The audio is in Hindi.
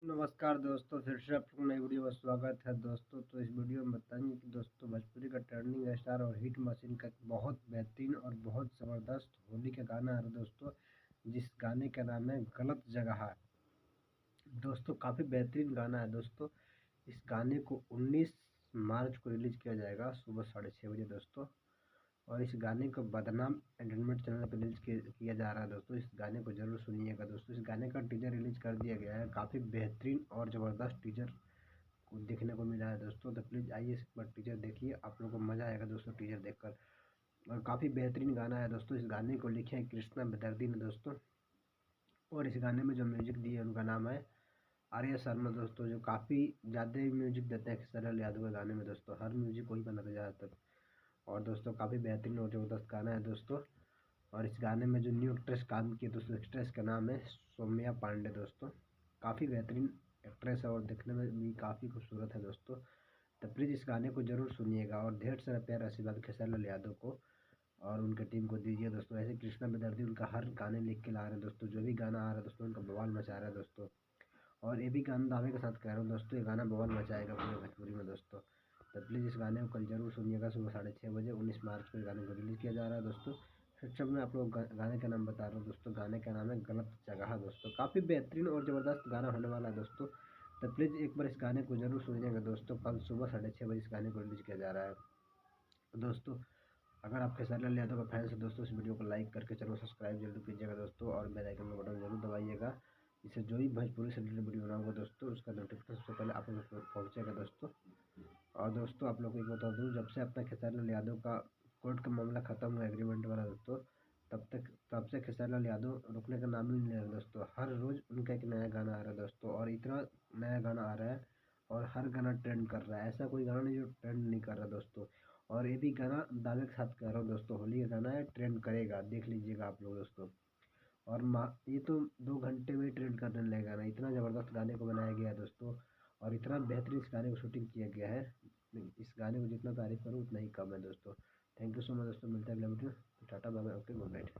नमस्कार दोस्तों, फिर से आप लोग नई वीडियो में स्वागत है दोस्तों। तो इस वीडियो में बताएंगे कि दोस्तों भोजपुरी का ट्रेंडिंग स्टार और हिट मशीन का बहुत बेहतरीन और बहुत ज़बरदस्त होली का गाना है दोस्तों, जिस गाने का नाम है गलत जगह। दोस्तों काफ़ी बेहतरीन गाना है दोस्तों। इस गाने को 19 मार्च को रिलीज किया जाएगा सुबह 6:30 बजे दोस्तों। और इस गाने को बदनाम एंटरटेनमेंट चैनल पर रिलीज किया जा रहा है दोस्तों। इस गाने को जरूर सुनिएगा दोस्तों। इस गाने का टीजर रिलीज कर दिया गया है। काफ़ी बेहतरीन और ज़बरदस्त टीजर को देखने को मिला है दोस्तों। तो प्लीज़ आइए इस पर टीजर देखिए, आप लोगों को मज़ा आएगा दोस्तों टीजर देखकर। और काफ़ी बेहतरीन गाना है दोस्तों। इस गाने को लिखे हैं कृष्णा बेदर्दी ने दोस्तों। और इस गाने में जो म्यूजिक दिए उनका नाम है आर्या शर्मा दोस्तों, जो काफ़ी ज़्यादा म्यूजिक देते हैं खेसारी यादव के गाने में दोस्तों। हर म्यूजिक वही बनाते ज़्यादातर। और दोस्तों काफ़ी बेहतरीन और ज़बरदस्त गाना है दोस्तों। और इस गाने में जो न्यू एक्ट्रेस काम की है दोस्तों, एक्ट्रेस का नाम है सौम्या पांडे दोस्तों। काफ़ी बेहतरीन एक्ट्रेस है और दिखने में भी काफ़ी खूबसूरत है दोस्तों। तो प्लीज़ इस गाने को ज़रूर सुनिएगा और ढेर सारा प्यार आशीर्वाद खेसारी यादव को और उनके टीम को दीजिए दोस्तों। ऐसे कृष्णा बेदर्दी उनका हर गाने लिख के ला रहे हैं दोस्तों। जो भी गाना आ रहा है दोस्तों उनका बवाल मचा रहा है दोस्तों। और ये भी गाना दावे के साथ कह रहा हूँ दोस्तों, ये गाना बवाल मचाएगा पूरे भोजपुरी में दोस्तों। तो प्लीज़ इस गाने को कल जरूर सुनिएगा सुबह 6:30 बजे। 19 मार्च को इस गाने को रिलीज़ किया जा रहा है दोस्तों। फिर सब मैं आप लोग गाने का नाम बता रहा हूँ दोस्तों। गाने का नाम है गलत जगह दोस्तों। काफ़ी बेहतरीन और ज़बरदस्त गाना होने वाला है दोस्तों। तो प्लीज़ एक बार इस गाने को जरूर सुनिएगा दोस्तों। कल सुबह 6:30 बजे इस गाने को रिलीज़ किया जा रहा है दोस्तों। अगर आप खेसारी लाल यादव का फैन है दोस्तों, इस वीडियो को लाइक करके चलो सब्सक्राइब जरूर कीजिएगा दोस्तों। और बेल आइकन का बटन जरूर दबाइएगा। इससे जो भी भोजपुरी से रिलेटेड वीडियो बनाऊंगा दोस्तों, उसका नोटिफिकेशन सबसे पहले आप लोग तक पहुँचेगा दोस्तों। और दोस्तों आप लोग को एक बता दूँ, जब से अपना खेसारी लाल यादव का कोर्ट का मामला खत्म हुआ एग्रीमेंट वाला दोस्तों, तब से खेसारी लाल यादव रुकने का नाम ही नहीं ले रहा दोस्तों। हर रोज़ उनका एक नया गाना आ रहा है दोस्तों। और इतना नया गाना आ रहा है और हर गाना ट्रेंड कर रहा है। ऐसा कोई गाना नहीं जो ट्रेंड नहीं कर रहा दोस्तों। और ये भी गाना दावे के साथ कह रहा हूँ दोस्तों, होली का गाना है, ट्रेंड करेगा, देख लीजिएगा आप लोग दोस्तों। और ये तो 2 घंटे में ट्रेंड करने लगेगा ना, इतना ज़बरदस्त गाने को बनाया गया है दोस्तों। और इतना बेहतरीन इस गाने को शूटिंग किया गया है। इस गाने को जितना तारीफ करूँ उतना ही कम है दोस्तों। थैंक यू सो मच दोस्तों। मिलते हैं अगले वीडियो में। Tata bye bye, okay good night.